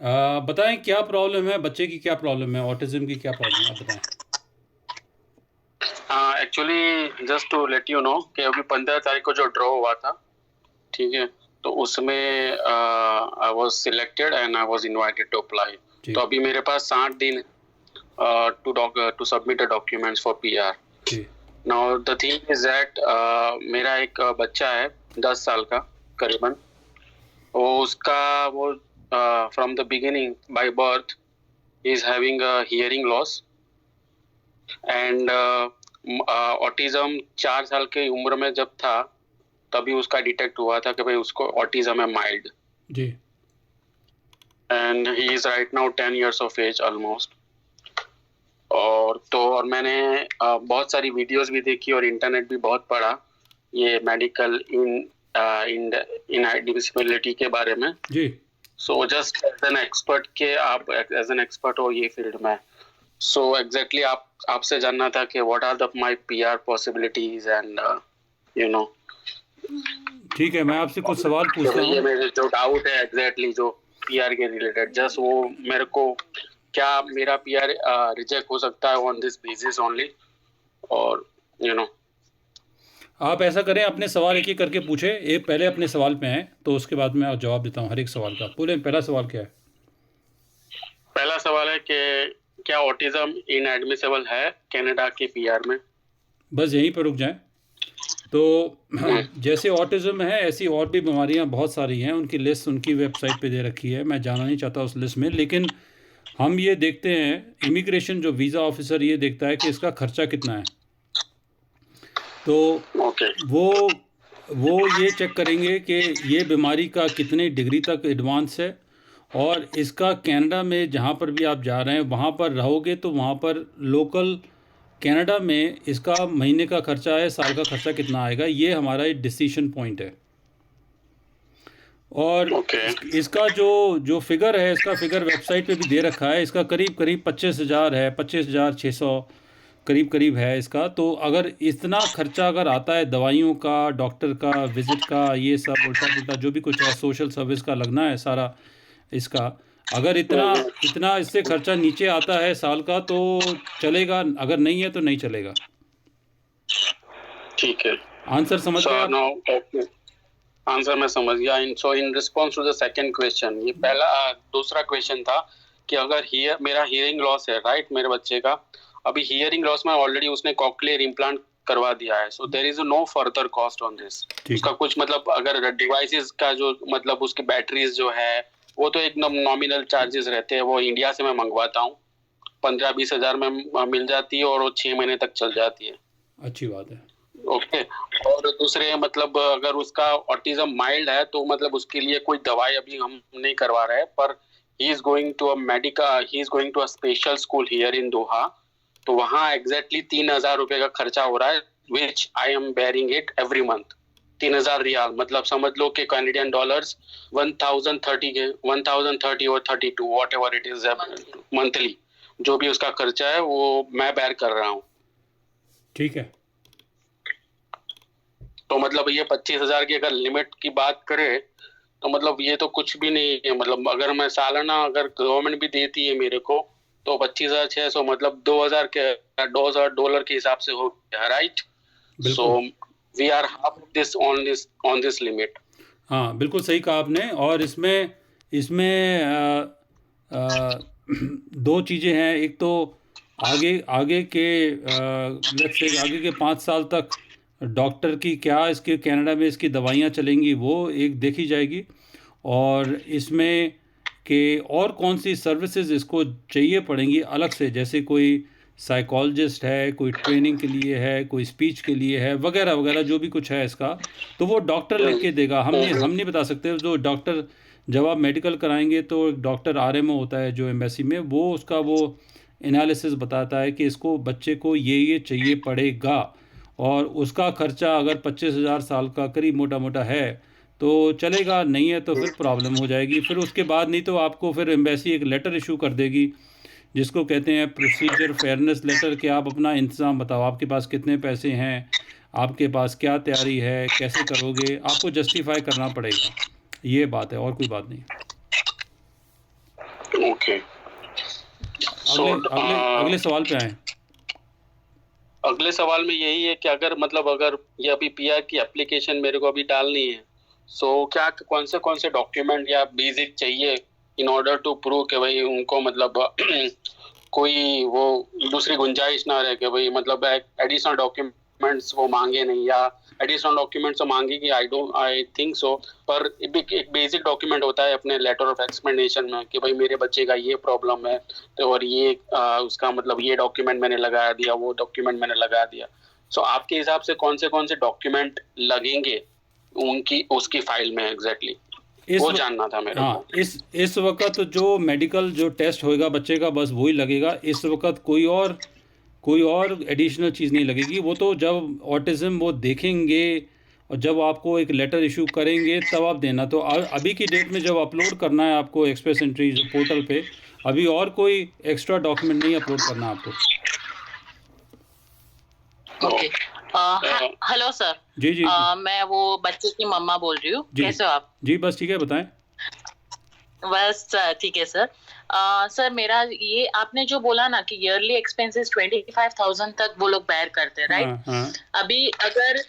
बताएं क्या प्रॉब्लम है, बच्चे की क्या प्रॉब्लम है, ऑटिज्म की क्या प्रॉब्लम है, आप बताएं। हाँ, actually just to let you know कि अभी 15 तारीख को जो ड्रॉ हुआ था, ठीक है, तो उसमें I was selected and I was invited to apply. जी। तो अभी मेरे पास 60 दिन to submit the documents for PR. जी। Now the thing is that मेरा एक बच्चा है 10 साल का करीबन। वो उसका वो from the beginning by birth is having a hearing loss and autism 4 साल की उम्र में जब था तभी उसका डिटेक्ट हुआ था कि भाई उसको ऑटिज्म है माइल्ड। जी। And he is right now 10 years of age almost. और मैंने बहुत सारी वीडियोस भी देखी और इंटरनेट भी बहुत पढ़ा ये मेडिकल इन इन डिसेबिलिटी के बारे में। जी। So just as an expert के आप एज एन एक्सपर्ट हो ये फील्ड में, सो एग्जैक्टली आप आपसे जानना था कि what are the my PR possibilities and you know ठीक है, मैं आपसे कुछ सवाल पूछता ये हूँ। मेरे जो डाउट है एग्जैक्टली जो पीआर के रिलेटेड जस्ट वो मेरे को, क्या मेरा पीआर रिजेक्ट हो सकता है ऑन दिस बेसिस ओनली, और यू नो। आप ऐसा करें, अपने सवाल एक एक करके पूछे, एक पहले अपने सवाल पे हैं तो उसके बाद मैं जवाब देता हूँ हर एक सवाल का। बोले, पहला सवाल क्या है? पहला सवाल है कि क्या ऑटिज्म इनएडमिसेबल है कनाडा के पीआर में? बस यहीं पर रुक जाएं। तो हम्म, जैसे ऑटिज्म है ऐसी और भी बीमारियां बहुत सारी हैं, उनकी लिस्ट उनकी वेबसाइट पे दे रखी है, मैं जाना नहीं चाहता उस लिस्ट में। लेकिन हम ये देखते हैं, इमिग्रेशन जो वीज़ा ऑफिसर ये देखता है कि इसका खर्चा कितना है। तो ओके। वो वो ये चेक करेंगे कि ये बीमारी का कितने डिग्री तक एडवांस है। और इसका कनाडा में जहाँ पर भी आप जा रहे हैं वहाँ पर रहोगे तो वहाँ पर लोकल कनाडा में इसका महीने का खर्चा है, साल का खर्चा कितना आएगा, ये हमारा एक डिसीशन पॉइंट है। और ओके। इसका जो जो फिगर है, इसका फिगर वेबसाइट पे भी दे रखा है। इसका करीब करीब 25,000 है, 25,600 करीब करीब है इसका। तो अगर इतना खर्चा अगर आता है, दवाइयों का, डॉक्टर का विजिट का, ये सब उल्टा पुल्टा जो भी कुछ है, सोशल सर्विस का लगना है सारा इसका, अगर इतना इतना इससे खर्चा नीचे आता है साल का तो चलेगा, अगर नहीं है तो नहीं चलेगा। ठीक है। आंसर समझ सो गए आप? नो, ओके, आंसर मैं समझ गया। In so in response to the second question, ये पहला दूसरा क्वेश्चन था कि अगर हियर मेरा हियरिंग लॉस है राइट मेरे बच्चे का, अभी हियरिंग लॉस में ऑलरेडी उसने कॉक्लियर इम्प्लांट करवा दिया है, so there is no further cost on this. ठीक उसका है। कुछ मतलब अगर डिवाइसेस का जो मतलब उसकी बैटरीज जो है वो तो एकदम नॉमिनल चार्जेस रहते हैं, वो इंडिया से मैं मंगवाता हूँ, 15-20 हजार में मिल जाती है और वो 6 महीने तक चल जाती है। अच्छी बात है। ओके। और दूसरे मतलब अगर उसका ऑटिज्म माइल्ड है तो मतलब उसके लिए कोई दवाई अभी हम नहीं करवा रहे हैं, पर he is going to a special school here in Doha. तो वहाँ एग्जैक्टली 3,000 रुपए का खर्चा हो रहा है, which I am bearing it every month. 3,000 रियाल मतलब समझ लो कि कैनेडियन डॉलर्स 1,030 के 1,030 और 32 what ever it is monthly. जो भी उसका खर्चा है वो मैं बेयर कर रहा हूँ। ठीक है। तो मतलब ये 25,000 की अगर लिमिट की बात करें तो मतलब ये तो कुछ भी नहीं है। मतलब अगर मैं सालाना अगर गवर्नमेंट भी देती है मेरे को तो 25,600 मतलब 2,000 डॉलर के हिसाब से हो गया, राइट? सो बिल्कुल। We are half on this limit. हाँ, बिल्कुल सही कहा आपने। और इसमें इसमें दो चीज़ें हैं। एक तो आगे आगे के लेट्स से आगे के 5 साल तक डॉक्टर की क्या, इसके कनाडा में इसकी दवाइयाँ चलेंगी वो एक देखी जाएगी। और इसमें कि और कौन सी सर्विसेज इसको चाहिए पड़ेंगी अलग से, जैसे कोई साइकोलॉजिस्ट है, कोई ट्रेनिंग के लिए है, कोई स्पीच के लिए है, वगैरह वगैरह जो भी कुछ है इसका, तो वो डॉक्टर लिख के देगा। हम नहीं बता सकते। जो डॉक्टर, जब आप मेडिकल कराएंगे तो एक डॉक्टर आरएमओ होता है जो एम्बेसी में, वो उसका वो एनालिसिस बताता है कि इसको बच्चे को ये चाहिए पड़ेगा। और उसका खर्चा अगर 25,000 साल का करीब मोटा मोटा है तो चलेगा, नहीं है तो फिर प्रॉब्लम हो जाएगी। फिर उसके बाद नहीं तो आपको फिर एम्बेसी एक लेटर इशू कर देगी जिसको कहते हैं प्रोसीजर फेयरनेस लेटर, कि आप अपना इंतज़ाम बताओ, आपके पास कितने पैसे हैं, आपके पास क्या तैयारी है, कैसे करोगे, आपको जस्टिफाई करना पड़ेगा। ये बात है, और कोई बात नहीं। ओके। सो अगले अगले अगले सवाल पे आए। अगले सवाल में यही है कि अगर मतलब अगर ये अभी पीआर की एप्लीकेशन मेरे को अभी डालनी है, सो क्या कौन से डॉक्यूमेंट या बेसिक चाहिए इन ऑर्डर टू प्रूव कि भाई उनको मतलब कोई वो दूसरी गुंजाइश ना रहे कि भाई मतलब एडिशनल डॉक्यूमेंट्स वो मांगे नहीं, या एडिशनल डॉक्यूमेंट्स वो मांगेगी, आई थिंक सो। पर एक बेसिक डॉक्यूमेंट होता है अपने लेटर ऑफ एक्सप्लेनेशन में कि भाई मेरे बच्चे का ये प्रॉब्लम है, तो और ये उसका मतलब ये डॉक्यूमेंट मैंने लगा दिया, वो डॉक्यूमेंट मैंने लगा दिया। सो आपके हिसाब से कौन से डॉक्यूमेंट लगेंगे उनकी उसकी फाइल में एग्जैक्टली इस वो व- जानना था मेरे हाँ, को। इस वक्त जो मेडिकल जो टेस्ट होएगा बच्चे का बस वही लगेगा। इस वक्त कोई और एडिशनल चीज़ नहीं लगेगी। वो तो जब ऑटिज़म वो देखेंगे और जब आपको एक लेटर इशू करेंगे तब आप देना। तो अभी की डेट में जब अपलोड करना है आपको एक्सप्रेस एंट्री पोर्टल पे, अभी और कोई एक्स्ट्रा डॉक्यूमेंट नहीं अपलोड करना आपको। ओके। Hello sir. जी जी जी मैं वो बच्चे की मम्मा बोल रही हूँ। जी कैसे हो आप? जी, बस ठीक है, बताएं। बस ठीक है सर। सर मेरा ये आपने जो बोला ना कि ईयरली एक्सपेंसेस 25,000 तक वो लोग बेयर करते हैं, हाँ राइट? हाँ अभी अगर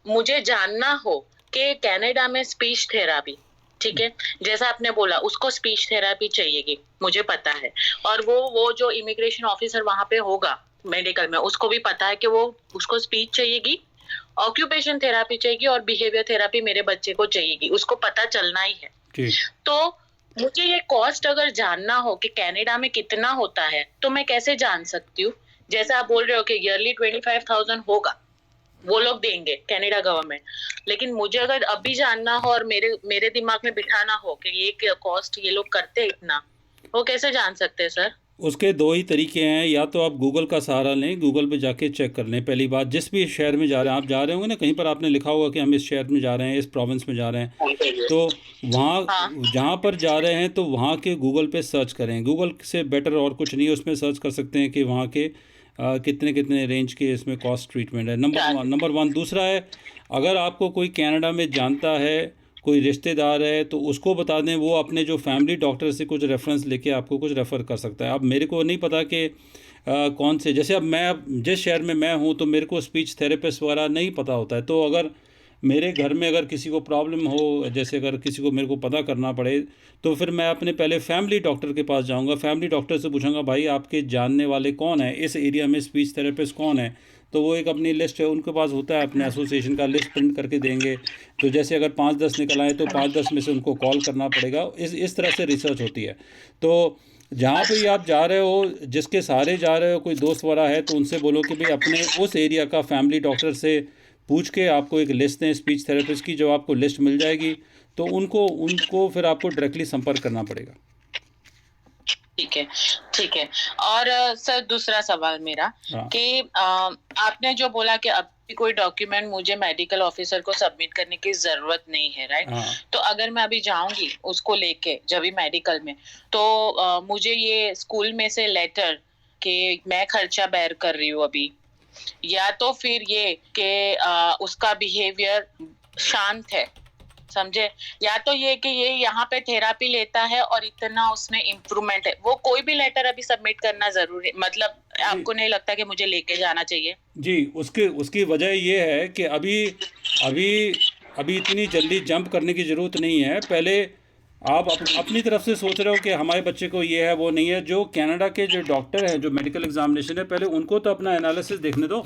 मुझे जानना हो कि कनाडा में स्पीच थेरापी, ठीक है, जैसा आपने बोला उसको स्पीच थेरापी चाहिएगी, मुझे पता है। और वो जो इमिग्रेशन ऑफिसर वहां पे होगा मेडिकल में, उसको भी पता है कि वो उसको स्पीच चाहिएगी, ऑक्यूपेशन थेरापी चाहिए और बिहेवियर थेरापी मेरे बच्चे को चाहिएगी, उसको पता चलना ही है। जी तो मुझे ये कॉस्ट अगर जानना हो कि कनाडा में कितना होता है तो मैं कैसे जान सकती हूँ? जैसे आप बोल रहे हो कि ईयरली 25,000 होगा, वो लोग देंगे कनाडा गवर्नमेंट, लेकिन मुझे अगर अभी जानना हो और मेरे मेरे दिमाग में बिठाना हो कि ये कॉस्ट ये लोग करते हैं इतना, वो कैसे जान सकते हैं सर? उसके दो ही तरीके हैं। या तो आप गूगल का सहारा लें, गूगल पे जाके चेक कर लें। पहली बात, जिस भी शहर में जा रहे हैं आप, जा रहे होंगे ना कहीं पर आपने लिखा होगा कि हम इस शहर में जा रहे हैं, इस प्रोविंस में जा रहे हैं, तो वहाँ हाँ जहाँ पर जा रहे हैं तो वहाँ के गूगल पे सर्च करें। गूगल से बेटर और कुछ नहीं है, उसमें सर्च कर सकते हैं कि वहाँ के कितने कितने रेंज के इसमें कॉस्ट ट्रीटमेंट है। Number one. दूसरा है, अगर आपको कोई कनाडा में जानता है, कोई रिश्तेदार है, तो उसको बता दें, वो अपने जो फैमिली डॉक्टर से कुछ रेफरेंस लेके आपको कुछ रेफ़र कर सकता है। अब मेरे को नहीं पता कि कौन से, जैसे अब जिस शहर में मैं हूँ तो मेरे को स्पीच थेरेपिस्ट वगैरह नहीं पता होता है। तो अगर मेरे घर में अगर किसी को प्रॉब्लम हो, जैसे अगर किसी को मेरे को पता करना पड़े, तो फिर मैं अपने पहले फैमिली डॉक्टर के पास जाऊंगा। फैमिली डॉक्टर से पूछूंगा भाई आपके जानने वाले कौन है इस एरिया में, स्पीच थेरेपिस्ट कौन है। तो वो एक अपनी लिस्ट है, उनके पास होता है, अपने एसोसिएशन का लिस्ट प्रिंट करके देंगे। तो जैसे अगर 5-10 निकल आए तो 5-10 में से उनको कॉल करना पड़ेगा। इस तरह से रिसर्च होती है। तो जहाँ पे भी आप जा रहे हो, जिसके सहारे जा रहे हो, कोई दोस्त वगैरह है, तो उनसे बोलो कि भाई अपने उस एरिया का फैमिली डॉक्टर से पूछ के आपको एक लिस्ट दें स्पीच थेरेपिस्ट की। जब आपको लिस्ट मिल जाएगी तो उनको उनको फिर आपको डायरेक्टली संपर्क करना पड़ेगा। ठीक है, ठीक है। और सर दूसरा सवाल मेरा हाँ कि आपने जो बोला कि अभी कोई डॉक्यूमेंट मुझे मेडिकल ऑफिसर को सबमिट करने की जरूरत नहीं है, राइट? हाँ तो अगर मैं अभी जाऊंगी उसको लेके जब भी मेडिकल में, तो मुझे ये स्कूल में से लेटर कि मैं खर्चा बेयर कर रही हूँ अभी, या तो फिर ये कि उसका बिहेवियर शांत है, समझे, या तो ये कि ये यहाँ पे थेरापी लेता है और इतना उसमें इम्प्रूवमेंट है, वो कोई भी लेटर अभी सबमिट करना जरूरी, मतलब आपको नहीं लगता कि मुझे लेके जाना चाहिए? जी, उसकी उसकी वजह ये है कि अभी अभी अभी इतनी जल्दी जंप करने की ज़रूरत नहीं है। पहले आप अपनी तरफ से सोच रहे हो कि हमारे बच्चे को ये है वो नहीं है। जो कनाडा के जो डॉक्टर हैं, जो मेडिकल एग्जामिनेशन है, पहले उनको तो अपना एनालिसिस देखने दो।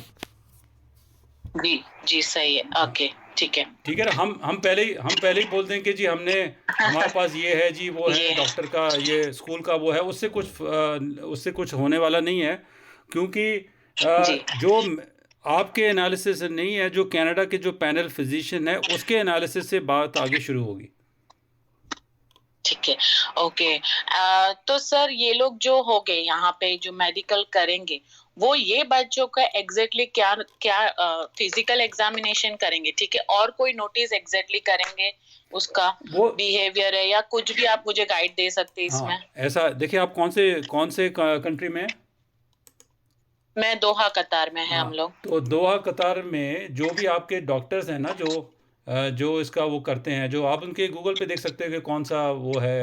जी जी सही है, ओके ठीक है। ठीक है ना। हम पहले ही बोल दें कि जी हमने, हमारे पास ये है जी, वो है ये डॉक्टर का, ये स्कूल का वो है, उससे कुछ होने वाला नहीं है। क्योंकि जी जो आपके एनालिसिस से नहीं है, जो कनाडा के जो पैनल फिजिशियन है उसके एनालिसिस से बात आगे शुरू होगी। ठीक है, ओके। तो सर ये लोग जो हो गए यहाँ पे जो मेडिकल करेंगे, वो ये बच्चों का एग्जैक्टली क्या क्या फिजिकल एग्जामिनेशन करेंगे, ठीक है, और कोई नोटिस एग्जैक्टली करेंगे उसका वो बिहेवियर है, या कुछ भी आप मुझे गाइड दे सकते हैं हाँ, इसमें? ऐसा देखिए, आप कौन से कंट्री में हैं? मैं दोहा कतार में है हाँ, हम लोग। तो दोहा कतार में जो भी आपके डॉक्टर्स हैं ना, जो इसका वो करते हैं, जो आप उनके गूगल पे देख सकते हैं कि कौन सा वो है,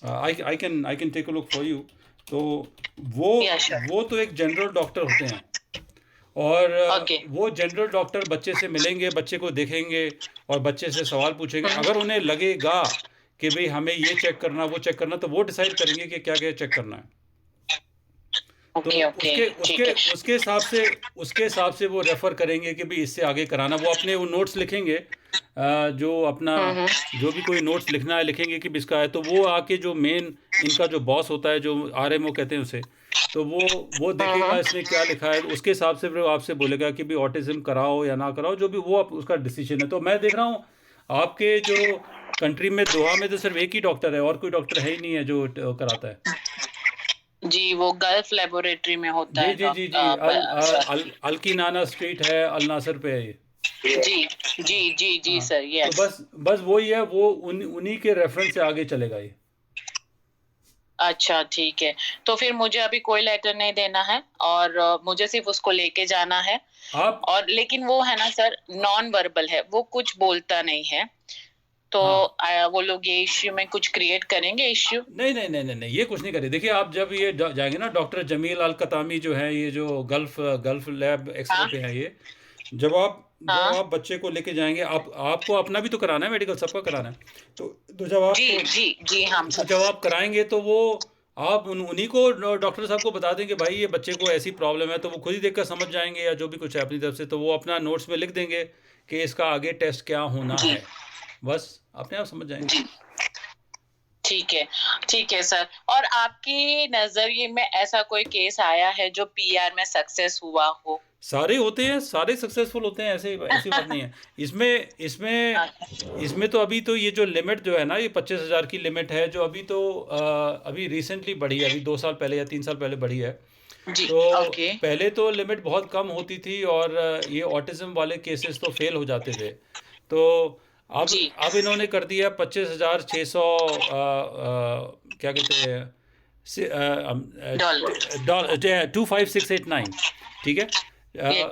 I can take a look for you. तो वो Yeah, sure. वो तो एक जनरल डॉक्टर होते हैं, और Okay. वो जनरल डॉक्टर बच्चे से मिलेंगे, बच्चे को देखेंगे और बच्चे से सवाल पूछेंगे। अगर उन्हें लगेगा कि भाई हमें ये चेक करना, वो चेक करना, तो वो डिसाइड करेंगे कि क्या क्या चेक करना है। तो ओके ओके, उसके ठीक उसके है। उसके हिसाब से वो रेफ़र करेंगे कि भाई इससे आगे कराना। वो अपने वो नोट्स लिखेंगे, जो अपना हम्म। जो भी कोई नोट्स लिखना है लिखेंगे कि भी इसका है। तो वो आके जो मेन इनका जो बॉस होता है, जो आरएमओ कहते हैं उसे, तो वो देखेगा हम्म। इसने क्या लिखा है, उसके हिसाब से फिर वो आपसे बोलेगा कि भी ऑटिज्म कराओ या ना कराओ, जो भी वो उसका डिसीजन है। तो मैं देख रहा हूँ आपके जो कंट्री में, दोहा में, तो सिर्फ एक ही डॉक्टर है, और कोई डॉक्टर है ही नहीं है जो कराता है। जी, वो गल्फ लेबोरेटरी में होता जी है जी जी जी, सर। अलकीनाना स्ट्रीट है, अल नासर पे है ये। जी जी जी जी हाँ, सर, तो यस। बस बस वही है, वो उन्हीं के रेफरेंस से आगे चलेगा ये। अच्छा ठीक है, तो फिर मुझे अभी कोई लेटर नहीं देना है, और मुझे सिर्फ उसको लेके जाना है। आप और लेकिन वो है ना सर, नॉन वर्बल है, वो कुछ बोलता नहीं है। तो हाँ, वो लोग ये इश्यू में कुछ क्रिएट करेंगे इश्यू? नहीं नहीं नहीं नहीं नहीं, ये कुछ नहीं करे। देखिए, आप जब ये जाएंगे ना, डॉक्टर जमील अल कतामी जो है, ये जो गल्फ लैब एक्सरे हाँ पे है ये, जब हाँ। आप बच्चे को लेके जाएंगे, आपको अपना भी तो कराना है, मेडिकल सबका कराना है। तो जब जी आपको जी जी, हम तो सब। जब आप कराएंगे, तो वो आप उन्हीं को डॉक्टर साहब को बता देंगे भाई ये बच्चे को ऐसी प्रॉब्लम है, तो वो खुद ही देखकर समझ जाएंगे, या जो भी कुछ है अपनी तरफ से, तो वो अपना नोट्स में लिख देंगे कि इसका आगे टेस्ट क्या होना जी है। बस अपने आप समझ जाएंगे। जी, ठीक है सर। और आपके नजरिए में ऐसा कोई केस आया है जो पीआर में सक्सेस हुआ हो? सारे होते हैं, सारे सक्सेसफुल होते हैं, ऐसे ऐसी बात नहीं है। इसमें इसमें इसमें तो अभी तो ये जो लिमिट जो है ना, ये 25,000 की लिमिट है, जो अभी तो अभी रिसेंटली बढ़ी है, अभी 2 साल पहले या 3 साल पहले बढ़ी है। जी तो ओके। पहले तो लिमिट बहुत कम होती थी, और ये ऑटिज्म वाले केसेस तो फेल हो जाते थे। तो अब जी अब इन्होंने कर दिया 25,600, क्या कहते हैं, डॉलर। डॉलर, 25689, ठीक है, ये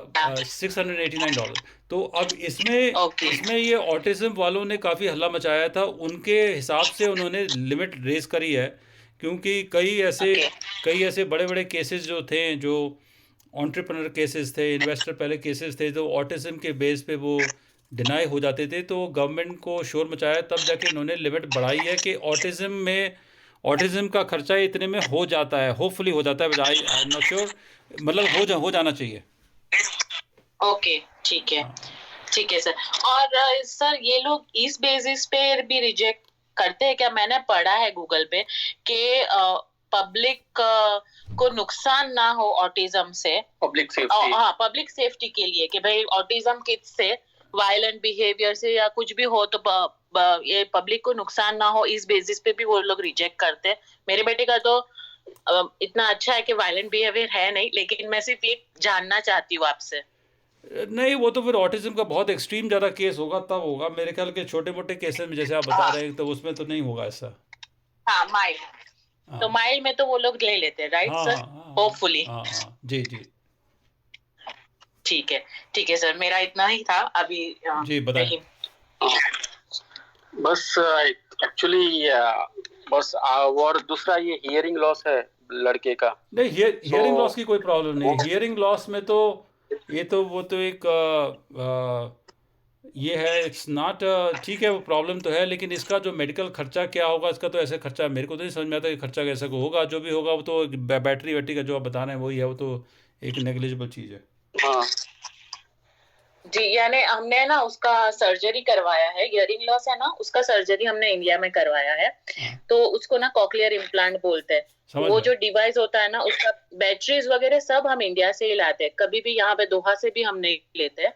$689। तो अब इसमें ओके इसमें ये ऑटिज्म वालों ने काफ़ी हल्ला मचाया था, उनके हिसाब से उन्होंने लिमिट रेज करी है, क्योंकि ओके। कई ऐसे बड़े बड़े केसेस जो थे, जो एंटरप्रेन्योर केसेस थे, इन्वेस्टर पहले केसेस थे, तो ऑटिज्म के बेस पे वो डिनाई हो जाते थे। तो गवर्नमेंट को शोर मचाया, तब जाके इन्होंने लिमिट बढ़ाई है कि ऑटिज्म का खर्चा इतने में हो जाता है, होपफुली हो जाता है, आई एम नॉट श्योर, मतलब हो जाना चाहिए। ओके, ठीक है। हाँ, ठीक है सर। और सर, ये लोग इस बेसिस पे भी रिजेक्ट करते हैं क्या? मैंने पढ़ा है गूगल पे कि पब्लिक को नुकसान ना हो ऑटिज्म से, पब्लिक सेफ्टी। हाँ, पब्लिक सेफ्टी के लिए, कि भाई ऑटिज्म किड्स से वायलेंट बिहेवियर से या कुछ भी हो तो ये पब्लिक को नुकसान ना हो, इस बेसिस पे भी वो लोग रिजेक्ट करते हैं। मेरे बेटे का तो इतना अच्छा है कि वायलेंट बिहेवियर है नहीं, लेकिन मैं सिर्फ ये जानना चाहती हूँ आपसे। नहीं, वो तो फिर ऑटिज्म का बहुत एक्सट्रीम ज़्यादा केस होगा तब होगा। मेरे ख्याल के छोटे मोटे केसेस में, जैसे आप बता हाँ रहे हैं, तो उसमें तो नहीं होगा ऐसा। हाँ, माइल्ड, तो हाँ माइल्ड में तो वो लोग ले लेते हैं, राइट हाँ सर? हाँ हाँ होपफुली। हाँ हाँ, जी जी ठीक है सर, मेरा इतना ही था अभी। जी, बताएं। नहीं। बस एक्चुअली बस और दूसरा ये हियरिंग लॉस है लड़के का। नहीं, हियरिंग लॉस की कोई प्रॉब्लम नहीं वो है। हियरिंग लॉस में तो वो तो एक ये है, इट्स नॉट, ठीक है, वो प्रॉब्लम तो है, लेकिन इसका जो मेडिकल खर्चा क्या होगा, इसका तो ऐसे खर्चा मेरे को तो नहीं समझ में आता कि खर्चा कैसा को होगा। जो भी होगा वो तो बैटरी वैटरी का जो आप बता रहे हैं वही है, वो तो एक नेग्लिजिबल चीज़ है। हाँ जी, यानी हमने ना उसका सर्जरी करवाया है, हियरिंग लॉस है ना, उसका सर्जरी हमने इंडिया में करवाया है। हाँ, तो उसको ना कॉक्लियर इम्प्लांट बोलते हैं। समझ वो गया। जो डिवाइस होता है ना, उसका बैटरीज वगैरह सब हम इंडिया से ही लाते हैं, कभी भी यहाँ पे दोहा से भी हम नहीं लेते,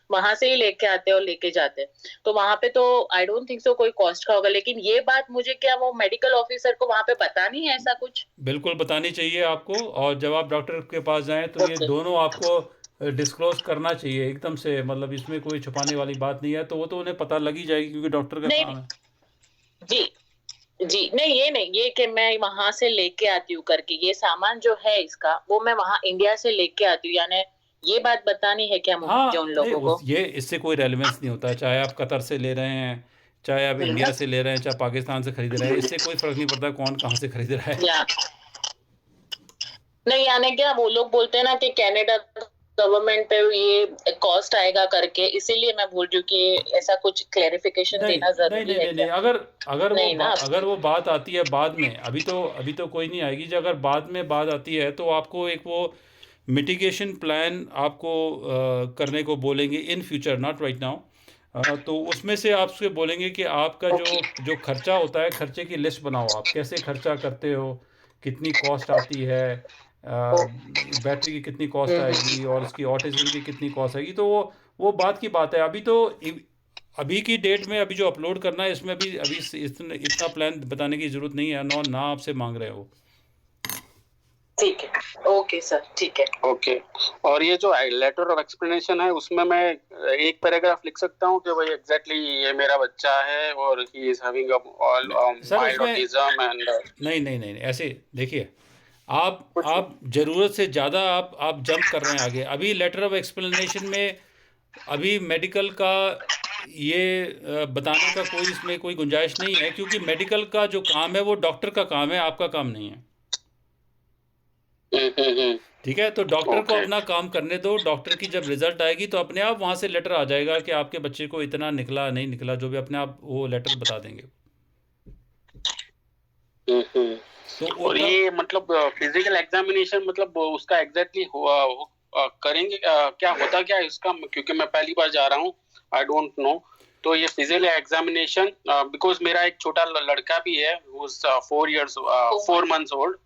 वहां से ही लेके आते और लेके जाते। तो वहां पे तो आई डोंट थिंक सो कोई कॉस्ट का होगा, लेकिन ये बात मुझे, क्या वो मेडिकल ऑफिसर को वहां पे पता नहीं है ऐसा कुछ? बिल्कुल बतानी चाहिए आपको, और जब आप डॉक्टर के पास जाएं तो ये ओके। दोनों आपको डिस्क्लोज करना चाहिए एकदम से, मतलब इसमें कोई छुपाने वाली बात नहीं है। तो वो तो उन्हें पता लग ही जाएगी, क्योंकि डॉक्टर का नहीं काम है। जी जी, नहीं, ये कि मैं वहां से लेके आती हूँ करके, ये सामान जो है इसका, वो मैं वहां इंडिया से लेके आती हूँ, यानी ये बात बतानी है क्या मुझे उन हाँ, नहीं, लोगों को? ये इससे कोई रेलेवेंस नहीं होता है, चाहे आप कतर से ले रहे हैं, चाहे आप इंडिया से ले रहे हैं चाहे पाकिस्तान से खरीद रहे हैं, इससे कोई फ़र्क नहीं पड़ता कौन कहाँ से खरीद रहा है। या नहीं, यानी क्या वो लोग बोलते हैं ना कि कनाडा गवर्नमेंट पे ये कॉस्ट आएगा करके, इसीलिए मैं बोल रही हूँ कि ऐसा कुछ क्लेरिफिकेशन नहीं देना नहीं जरूरी नहीं है नहीं नहीं, क्या? अगर अगर वो नहीं ना? अगर वो बात आती है बाद में, अभी तो कोई नहीं आएगी। जो अगर बाद में बात आती है तो आपको एक वो मिटिगेशन प्लान आपको करने को बोलेंगे in future, not right now. तो उसमें से आपसे बोलेंगे कि आपका जो खर्चा होता है, खर्चे की लिस्ट बनाओ, आप कैसे खर्चा करते हो, कितनी कॉस्ट आती है, बैटरी की कितनी कॉस्ट आएगी और इसकी ऑटिज्म की कितनी कॉस्ट आएगी। तो वो बात की बात है। अभी की डेट में अभी जो अपलोड करना है इसमें अभी इतना प्लान बताने की ज़रूरत नहीं है, ना आपसे मांग रहे हो। ठीक है, ओके सर, ठीक है। ओके। और ये जो लेटर ऑफ एक्सप्लेनेशन है उसमें मैं एक पैराग्राफ लिख सकता हूँ कि भाई एग्जैक्टली ये मेरा बच्चा है और he is having all sir mild उसमें ऑटिज्म एंड नहीं नहीं नहीं, ऐसे देखिए, आप ज़रूरत से ज़्यादा आप जंप कर रहे हैं आगे। अभी लेटर ऑफ एक्सप्लेनेशन में अभी मेडिकल का ये बताने का इसमें कोई गुंजाइश नहीं है, क्योंकि मेडिकल का जो काम है वो डॉक्टर का काम है, आपका काम नहीं है। ठीक है, तो डॉक्टर को Okay. अपना काम करने दो। डॉक्टर की जब रिजल्ट आएगी तो अपने आप वहाँ से लेटर आ जाएगा कि आपके बच्चे को इतना निकला नहीं निकला, जो भी अपने आप वो लेटर बता देंगे। तो और ये मतलब फिजिकल एग्जामिनेशन मतलब उसका एग्जैक्टली करेंगे क्या होता क्या है इसका, क्योंकि मैं पहली बार जा रहा हूँ, आई डोंट नो। तो ये फिजिकल एग्जामिनेशन बिकॉज मेरा एक छोटा लड़का भी है, 4 months ओल्ड,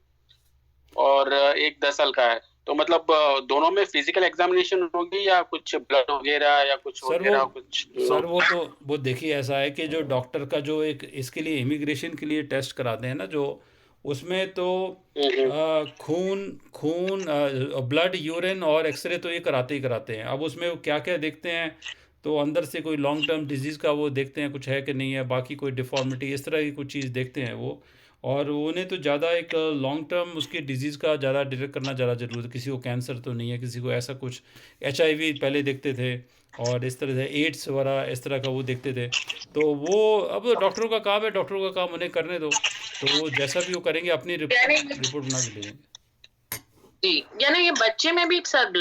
और एक 10 साल का है। तो मतलब दोनों में फिजिकल एग्जामिनेशन होगी या कुछ ब्लड वगैरह या कुछ वगैरह कुछ? सर वो देखिए, ऐसा है कि जो डॉक्टर का जो एक इसके लिए इमिग्रेशन के लिए टेस्ट कराते हैं ना, जो उसमें तो खून ब्लड, यूरिन और एक्सरे तो ये कराते ही कराते हैं। अब उसमें वो क्या क्या देखते हैं, तो अंदर से कोई लॉन्ग टर्म डिजीज़ का वो देखते हैं कुछ है कि नहीं है, बाकी कोई डिफॉर्मिटी इस तरह की कुछ चीज़ देखते हैं वो। और उन्हें तो ज़्यादा एक लॉन्ग टर्म उसकी डिजीज़ का ज़्यादा डिटेक्ट करना ज़्यादा ज़रूरी है। किसी को कैंसर तो नहीं है, किसी को ऐसा कुछ HIV पहले देखते थे, और इस तरह से एड्स वगैरह इस तरह का वो देखते थे। तो वो अब डॉक्टरों का काम है, डॉक्टरों का काम उन्हें करने दो। तो वो जैसा भी वो करेंगे अपनी रिपोर्ट बना के देंगे। जी, यानी ये बच्चे में भी सर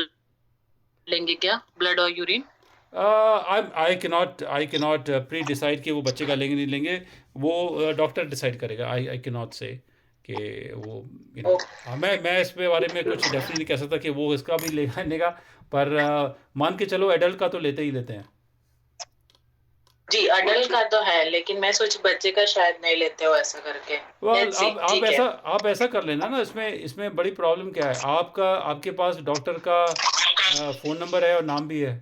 लेंगे क्या, ब्लड और urine? I cannot pre decide कि वो बच्चे का लेंगे नहीं लेंगे, वो डॉक्टर डिसाइड करेगा। आई कैनॉट से कि वो मैं इस पे बारे में कुछ डेफिनेटली नहीं कह सकता कि वो इसका भी लेगा, पर मान के चलो एडल्ट का तो लेते ही लेते हैं। जी, अडल्ट का तो है, लेकिन मैं सोच बच्चे का शायद नहीं लेते हो ऐसा करके। आप ऐसा कर लेना ना। इसमें बड़ी प्रॉब्लम क्या है, आपके पास डॉक्टर का फ़ोन नंबर है और नाम भी है।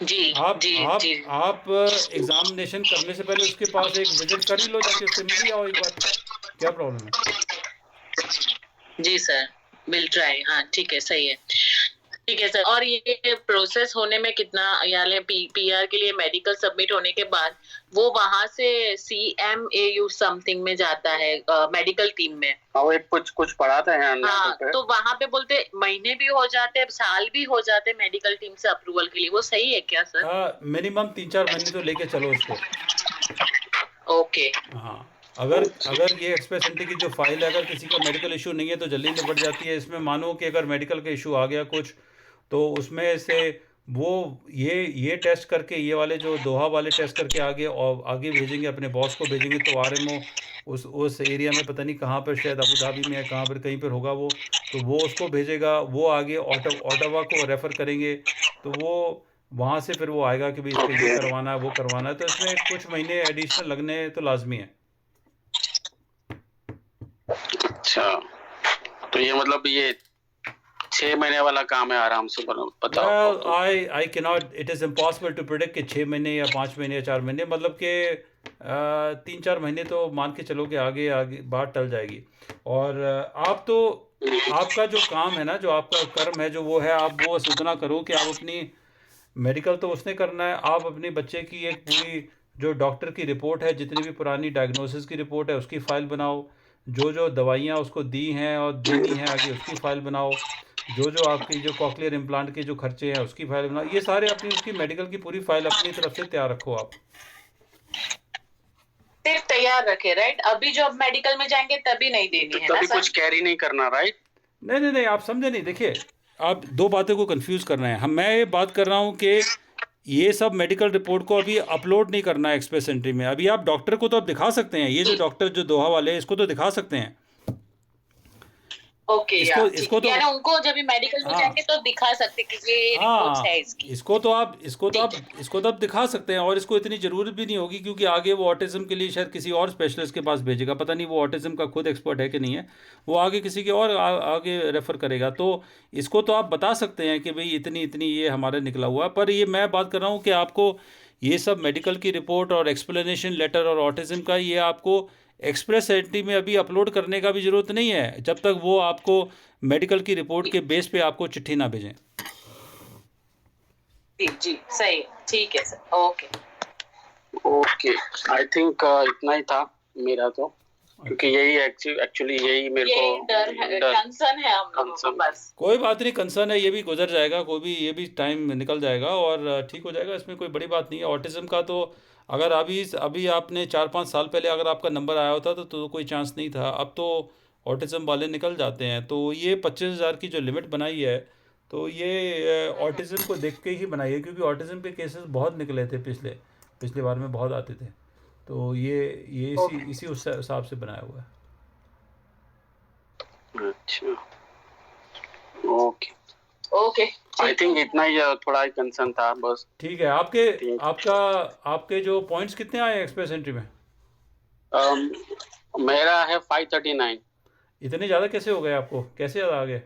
जी आप जी आप जी आप एग्जामिनेशन करने से पहले उसके पास एक विजिट कर ही लो, जाके उससे मिल ही आओ एक बार, क्या प्रॉब्लम है। जी सर, विल ट्राई। हाँ ठीक है, सही है, ठीक है सर। और ये प्रोसेस होने में कितना, यानी PR के लिए मेडिकल सबमिट होने के बाद वो वहां से CMAU समथिंग में जाता है मेडिकल टीम में? वो एक कुछ पढ़ा था यहाँ। हाँ, तो वहां पे बोलते महीने भी हो जाते, साल भी हो जाते मेडिकल टीम से अप्रूवल के लिए, वो सही है क्या सर? मिनिमम 3-4 महीने तो लेके चलो इसको। ओके। हाँ, अगर ये एक्सप्रेस एंट्री की जो फाइल है, अगर किसी का मेडिकल इशू नहीं है तो जल्दी निपट जाती है। इसमें मानो कि अगर मेडिकल का इशू आ गया कुछ, तो उसमें से वो ये टेस्ट करके, ये वाले जो दोहा वाले टेस्ट करके आगे भेजेंगे, अपने बॉस को भेजेंगे। तो RMO उस एरिया में पता नहीं कहाँ पर, शायद अबू धाबी में है, कहाँ पर कहीं पर होगा वो, तो वो उसको भेजेगा। वो आगे ऑटावा को रेफ़र करेंगे, तो वो वहाँ से फिर वो आएगा कि भाई इसको ये करवाना है वो करवाना है। तो इसमें कुछ महीने एडिशनल लगने तो लाजमी है। अच्छा, तो ये मतलब ये 6 महीने वाला काम है आराम से बताओ। Well, I cannot, it is impossible to predict कि 6 महीने या 5 महीने या 4 महीने, मतलब कि 3-4 महीने तो मान के चलो कि आगे बात टल जाएगी। और आपका जो काम है ना, जो आपका कर्म है, जो वो है, आप वो इतना करो कि आप अपनी मेडिकल तो उसने करना है, आप अपने बच्चे की एक पूरी जो डॉक्टर की रिपोर्ट है, जितनी भी पुरानी डायग्नोसिस की रिपोर्ट है उसकी फ़ाइल बनाओ, जो दवाइयाँ उसको दी हैं और देनी हैं आगे उसकी फ़ाइल बनाओ। जो आपकी जो कॉकलियर इम्प्लांट के जो खर्चे हैं उसकी फाइल बना, ये सारे अपनी उसकी मेडिकल की पूरी फाइल अपनी तरफ से तैयार रखो आप। सिर्फ तैयार रखे, राइट? अभी जब मेडिकल में जाएंगे तभी नहीं देनी है ना तभी सर? कुछ कैरी नहीं करना, राइट? नहीं नहीं नहीं, आप समझे नहीं। देखिए, आप दो बातों को कंफ्यूज कर रहे हैं। मैं ये बात कर रहा हूँ कि ये सब मेडिकल रिपोर्ट को अभी अपलोड नहीं करना है एक्सप्रेस एंट्री में। अभी आप डॉक्टर को तो आप दिखा सकते हैं, ये जो डॉक्टर जो दोहा वाले हैं इसको तो दिखा सकते हैं। ओके, या इसको ठीक इसको है। तो यानी उनको जब भी मेडिकल में हाँ जाएंगे तो दिखा सकते कि ये रिपोर्ट्स है हाँ, इसकी। इसको तो आप ठीक है। इसको तो आप दिखा सकते हैं, और इसको इतनी ज़रूरत भी नहीं होगी, क्योंकि आगे वो ऑटिज़म के लिए शायद किसी और स्पेशलिस्ट के पास भेजेगा। पता नहीं वो ऑटिज़म का खुद एक्सपर्ट है कि नहीं है, वो आगे किसी के और आगे रेफ़र करेगा। तो इसको तो आप बता सकते हैं कि भाई इतनी इतनी ये हमारा निकला हुआ है। पर ये मैं बात कर रहा हूँ कि आपको ये सब मेडिकल की रिपोर्ट और एक्सप्लेनेशन लेटर और ऑटिज़म का, ये आपको एक्सप्रेस एंट्री में अभी अपलोड करने का भी ज़रूरत नहीं है, जब तक वो आपको मेडिकल की रिपोर्ट के बेस पे आपको चिट्ठी ना भेजें। जी जी, सही, ठीक है sir, okay. Okay, I think इतना ही था मेरा तो, क्योंकि यही एक्चुअली यही मेरे ये को डर है, कंसर्न है हम लोगों को concern। बस। कोई बात नहीं, कंसर्न है, ये भी गुजर जाएगा, कोई भी ये भी टाइम निकल जाएगा और ठीक हो जाएगा। इसमें कोई बड़ी बात नहीं है। ऑटिज़म का तो अगर अभी अभी आपने 4-5 साल पहले अगर आपका नंबर आया होता तो कोई चांस नहीं था। अब तो ऑटिज़म वाले निकल जाते हैं। तो ये 25,000 की जो लिमिट बनाई है, तो ये ऑटिज़म को देख के ही बनाई है, क्योंकि ऑटिज़म के केसेस बहुत निकले थे पिछले पिछले बार में, बहुत आते थे। तो ये इसी उस हिसाब से बनाया हुआ है। अच्छा, ओके ओके, आई थिंक इतना ही थोड़ा कंसर्न था बस। ठीक है। आपके जो पॉइंट्स कितने आए एक्सप्रेस एंट्री में? मेरा है 539। इतने ज़्यादा कैसे हो गए आपको, कैसे ज़्यादा आ गए?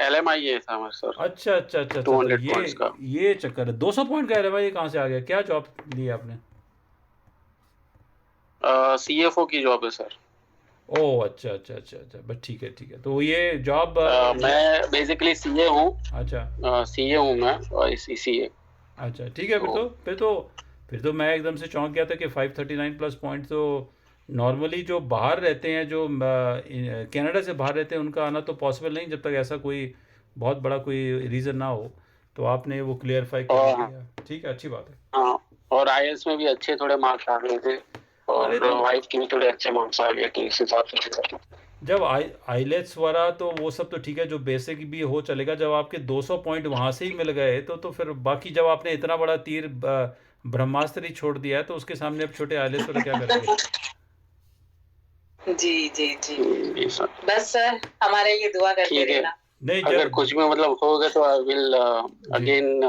LMI था हमारे सर, अच्छा अच्छा अच्छा अच्छा, 200 पॉइंट्स का। ये चक्कर है। 200 पॉइंट का है भाई, ये कहाँ से आ गया? क्या जॉब ली आपने? CFO की जॉब है सर। ओह अच्छा अच्छा अच्छा अच्छा, बस ठीक है ठीक है। तो ये जॉब मैं बेसिकली CA हूँ। अच्छा CA हूँ मैं, CA। अच्छा ठीक है। फिर तो मैं एकदम से चौंक गया था कि 539 प्लस पॉइंट तो नॉर्मली जो बाहर रहते हैं, जो कनाडा से बाहर रहते हैं, उनका आना तो पॉसिबल नहीं जब तक ऐसा कोई बहुत बड़ा कोई रीज़न ना हो। तो आपने वो क्लियरफाई कर दिया, ठीक है, अच्छी बात है। हाँ, और IELTS में भी अच्छे थोड़े मार्क्स आ गए थे, और तो वाइफ के भी थोड़े अच्छे मार्क्स आ गए थे, इस हिसाब से। जब आईलेट्स वाला तो वो सब तो ठीक है, जो बेसिक भी हो चलेगा। जब आपके 200 पॉइंट वहाँ से ही मिल गए तो फिर बाकी, जब आपने इतना बड़ा तीर ब्रह्मास्त्र ही छोड़ दिया है, तो उसके सामने अब छोटे आईलेट्स वाले क्या करेंगे? जी जी जी, जी सर। बस सर हमारे लिए दुआ करते ठीक है। रहना। नहीं, अगर कुछ भी मतलब हो गया तो आई विल जी। अगेन